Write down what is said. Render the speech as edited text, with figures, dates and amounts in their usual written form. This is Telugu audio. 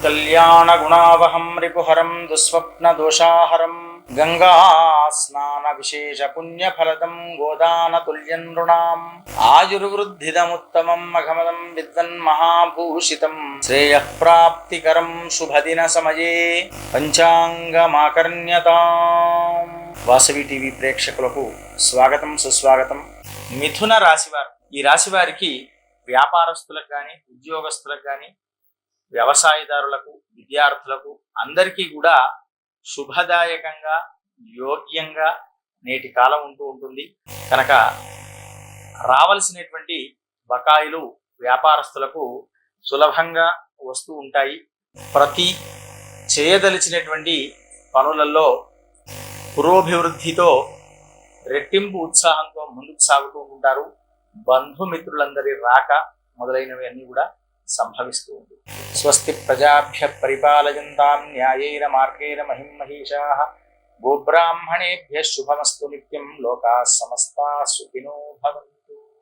కళ్యాణ గుణావహం రిపుహరం దుస్వప్న దోషాహరం గంగా స్నాన విశేష పుణ్యఫలదం గోదాన తుల్యం నృణాం ఆయుర్వృద్ధిదముత్తమం మఘమదం విద్వన్ మహాభూషితం శ్రేయః ప్రాప్తికరం శుభదిన సమయే పంచాంగమాకర్ణ్యతాం. వాసవి టీవీ ప్రేక్షకులకు స్వాగతం, సుస్వాగతం. మిథున రాశివారు, ఈ రాశి వారికి వ్యాపారస్తులకు కానీ, ఉద్యోగస్తులకు కానీ, వ్యవసాయదారులకు, విద్యార్థులకు అందరికీ కూడా శుభదాయకంగా, యోగ్యంగా నేటి కాలం ఉంటూ ఉంటుంది. కనుక రావలసినటువంటి బకాయిలు వ్యాపారస్తులకు సులభంగా వస్తూ ఉంటాయి. ప్రతి చేయదలిచినటువంటి పనులలో పురోభివృద్ధితో రెట్టింపు ఉత్సాహంతో ముందుకు సాగుతూ ఉంటారు. బంధుమిత్రులందరి రాక మొదలైనవి అన్నీ కూడా సంభవిస్తూ ఉంటుంది. స్వస్తి ప్రజాభ్య పరిపాలయంతాం న్యాయేన మార్గేణ మహిం మహిషాః గోబ్రాహ్మణేభ్యః శుభమస్తు నిత్యం లోకాః సమస్తాః సుఖినో భవంతు.